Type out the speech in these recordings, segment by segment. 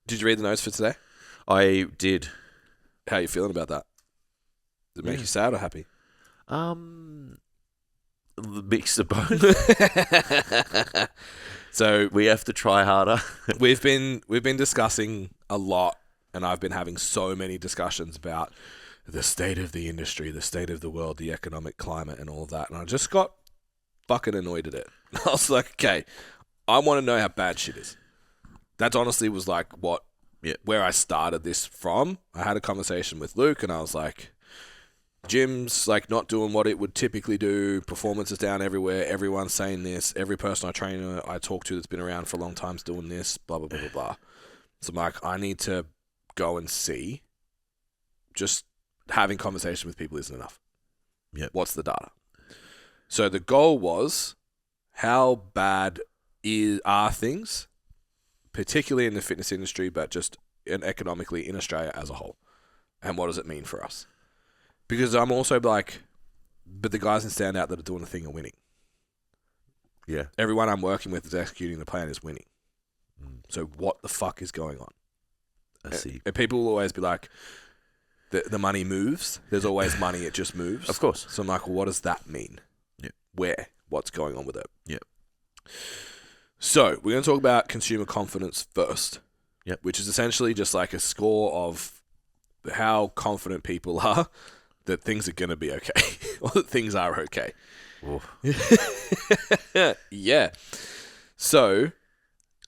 Did you read the notes for today? I did. How are you feeling about that? Did it make you sad or happy? The mix of both. So we have to try harder. we've been discussing a lot, and I've been having so many discussions about the state of the industry, the state of the world, the economic climate, and all of that. And I just got fucking annoyed at it. I was like, okay, I want to know how bad shit is. That honestly was like where I started this from. I had a conversation with Luke, and I was like, gym's like not doing what it would typically do. Performance is down everywhere. Everyone's saying this. Every personal trainer I talk to that's been around for a long time is doing this. Blah, blah, blah, blah, blah. So I'm like, I need to go and see. Just having conversation with people isn't enough. Yep. What's the data? So the goal was, how bad are things, particularly in the fitness industry, but just economically in Australia as a whole? And what does it mean for us? Because I'm also like, but the guys in Standout that are doing the thing are winning. Yeah. Everyone I'm working with is executing the plan is winning. So what the fuck is going on? I see. And people will always be like, the money moves. There's always money. It just moves. Of course. So I'm like, well, what does that mean? Yeah. Where? What's going on with it? Yeah. So we're going to talk about consumer confidence first. Yep. Which is essentially just like a score of how confident people are that things are going to be okay. Or that things are okay. Yeah. So,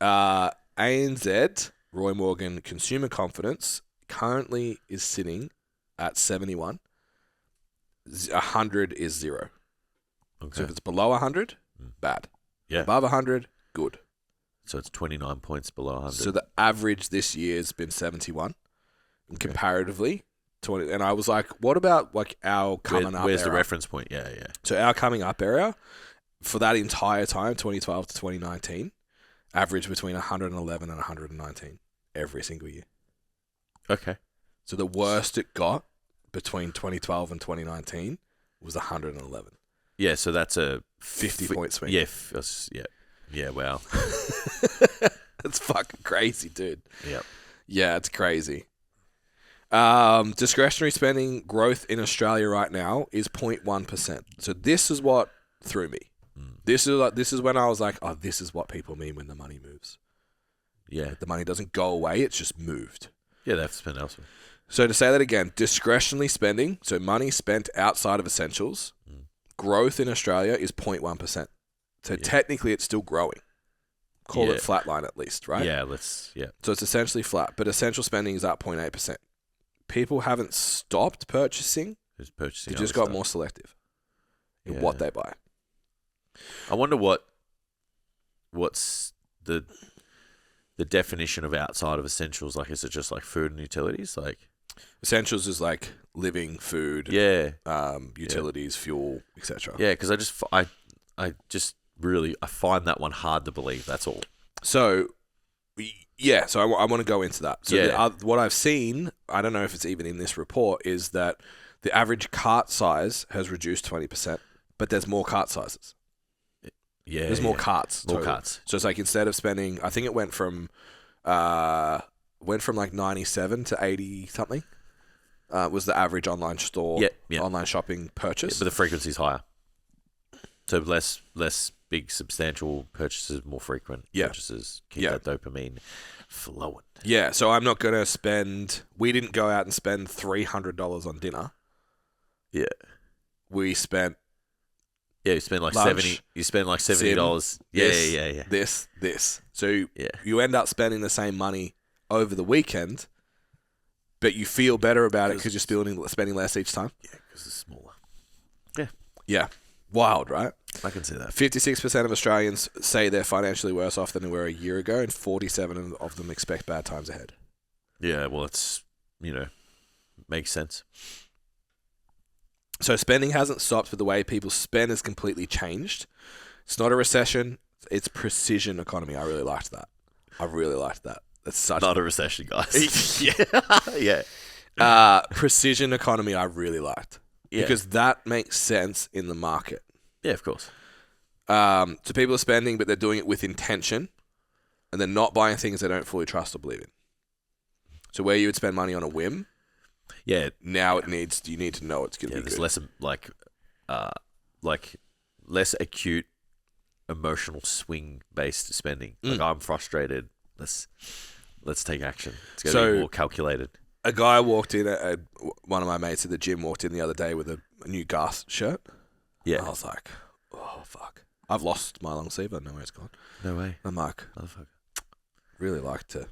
ANZ, Roy Morgan Consumer Confidence, currently is sitting at 71. 100 is 0. Okay. So if it's below 100, bad. Yeah. Above 100, good. So it's 29 points below 100. So the average this year has been 71. And comparatively, 20. And I was like, what about like our coming up Where's era? the reference point? Yeah. So our coming up area, for that entire time, 2012 to 2019, averaged between 111 and 119 every single year. Okay. So the worst it got between 2012 and 2019 was 111. Yeah, so that's a 50-point swing. Yeah, yeah, wow. That's fucking crazy, dude. Yep. Yeah, it's crazy. Discretionary spending growth in Australia right now is 0.1%. So this is what threw me. This is when I was like, oh, this is what people mean when the money moves. Yeah. The money doesn't go away, it's just moved. Yeah, they have to spend elsewhere. So to say that again, discretionary spending, so money spent outside of essentials, growth in Australia is 0.1%. So technically it's still growing. Call it flatline at least, right? Yeah, So it's essentially flat, but essential spending is up 0.8%. People haven't stopped purchasing. Who's purchasing? They just got more selective in what they buy. I wonder what's the definition of outside of essentials. Like, is it just like food and utilities? Like, essentials is like living, food, utilities, fuel, etc. Yeah, because I find that one hard to believe. That's all. So, so I want to go into that. So what I've seen, I don't know if it's even in this report, is that the average cart size has reduced 20%, but there's more cart sizes. Yeah, there's more carts. More carts. So it's like instead of spending, I think it went from like 97 to 80 something. Was the average online store, online shopping purchase. Yeah, but the frequency's higher. So less big substantial purchases, more frequent purchases. Keep that dopamine flowing. Yeah, so I'm not going to spend... We didn't go out and spend $300 on dinner. Yeah. We spent... Yeah, you spend like lunch, $70. You spend like $70. Yeah. This. So you end up spending the same money over the weekend, but you feel better about it because you're spending less each time. Yeah, because it's smaller. Yeah. Wild, right? I can see that. 56% of Australians say they're financially worse off than they were a year ago, and 47 of them expect bad times ahead. Yeah, well, it's, makes sense. So spending hasn't stopped, but the way people spend has completely changed. It's not a recession. It's precision economy. I really liked that. That's such not a recession, guys. Precision economy I really liked. Yeah. Because that makes sense in the market. Yeah, of course. So people are spending, but they're doing it with intention, and they're not buying things they don't fully trust or believe in. So where you would spend money on a whim, now you need to know it's going to be there's good. less acute emotional swing based spending. Like I'm frustrated. Let's take action. It's going to be more calculated. A guy walked in, one of my mates at the gym walked in the other day with a new Garth shirt. Yeah. And I was like, oh, fuck. I've lost my long sleeve. I don't know where it's gone. No way. I'm like, motherfucker. Really like to.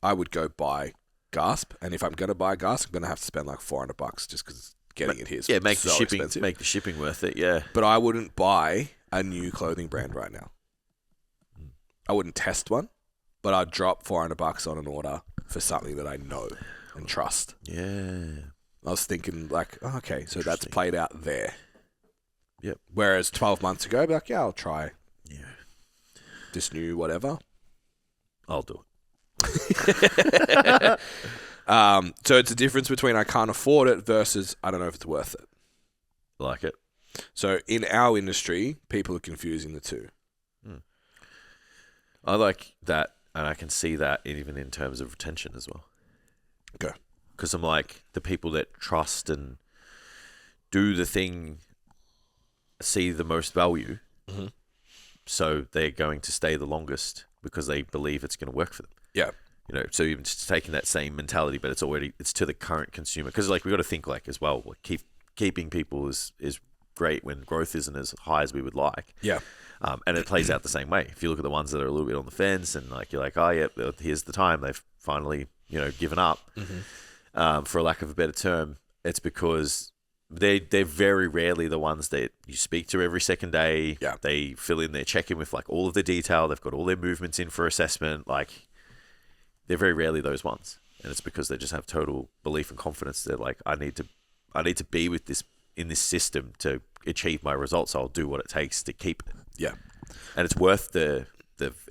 I would go buy Gasp, and if I'm going to buy Gasp, I'm going to have to spend like $400 just because getting it here is make so the shipping expensive. Make the shipping worth it, yeah. But I wouldn't buy a new clothing brand right now. I wouldn't test one, but I'd drop $400 on an order for something that I know and trust. Yeah. I was thinking like, oh, okay, so that's played out there. Yep. Whereas 12 months ago, I'd be like, yeah, I'll try this new whatever. I'll do it. So it's a difference between I can't afford it versus I don't know if it's worth it. Like it. So in our industry, people are confusing the two. I like that, and I can see that even in terms of retention as well. Okay. Because I'm like, the people that trust and do the thing see the most value, so they're going to stay the longest because they believe it's going to work for them. Yeah. You know, so even just taking that same mentality, but it's to the current consumer. Because like we got to think like as well, keeping people is great when growth isn't as high as we would like. Yeah. And it plays out the same way. If you look at the ones that are a little bit on the fence and like you're like, oh yeah, here's the time they've finally given up, for a lack of a better term, it's because they're very rarely the ones that you speak to every second day. Yeah. They fill in their check-in with like all of the detail. They've got all their movements in for assessment. Like they're very rarely those ones, and it's because they just have total belief and confidence. They're like, I need to be with this in this system to achieve my results. I'll do what it takes to keep it. Yeah. And it's worth the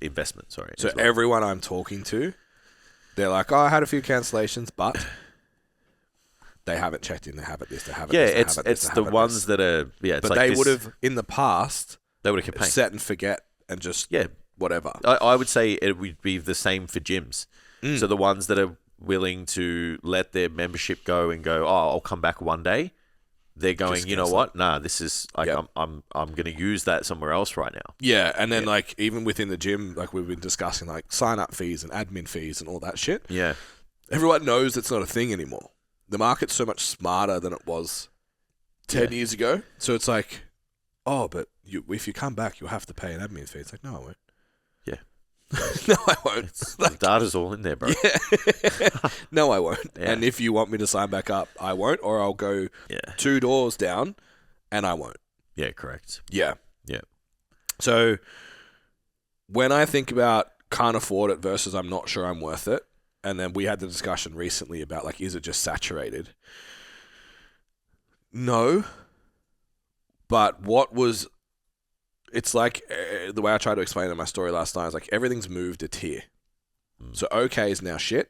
investment. Sorry. So everyone I'm talking to, they're like, oh, I had a few cancellations, but they haven't checked in. They haven't this. They haven't. Yeah, this, it's the ones that are. Yeah, it's but like they would have in the past. They would have campaigned. Set and forget and just whatever. I would say it would be the same for gyms. So the ones that are willing to let their membership go and go, oh, I'll come back one day. They're going, you know what? Nah, this is like I'm going to use that somewhere else right now. Yeah, and then like even within the gym, like we've been discussing like sign up fees and admin fees and all that shit. Yeah, everyone knows it's not a thing anymore. The market's so much smarter than it was 10 years ago. So it's like, oh, but if you come back, you'll have to pay an admin fee. It's like, no, I won't. Yeah. No, I won't. The data's all in there, bro. Yeah. No, I won't. Yeah. And if you want me to sign back up, I won't, or I'll go 2 doors down and I won't. Yeah, correct. Yeah. Yeah. So when I think about can't afford it versus I'm not sure I'm worth it, and then we had the discussion recently about like, is it just saturated? No. But it's like the way I tried to explain it in my story last night is like everything's moved a tier. So okay is now shit.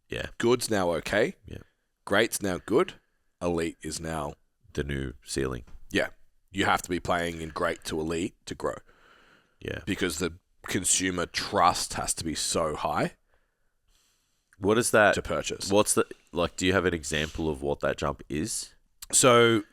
Yeah. Good's now okay. Yeah. Great's now good. Elite is now the new ceiling. Yeah. You have to be playing in great to elite to grow. Yeah. Because the consumer trust has to be so high. What is that to purchase? What's the do you have an example of what that jump is? So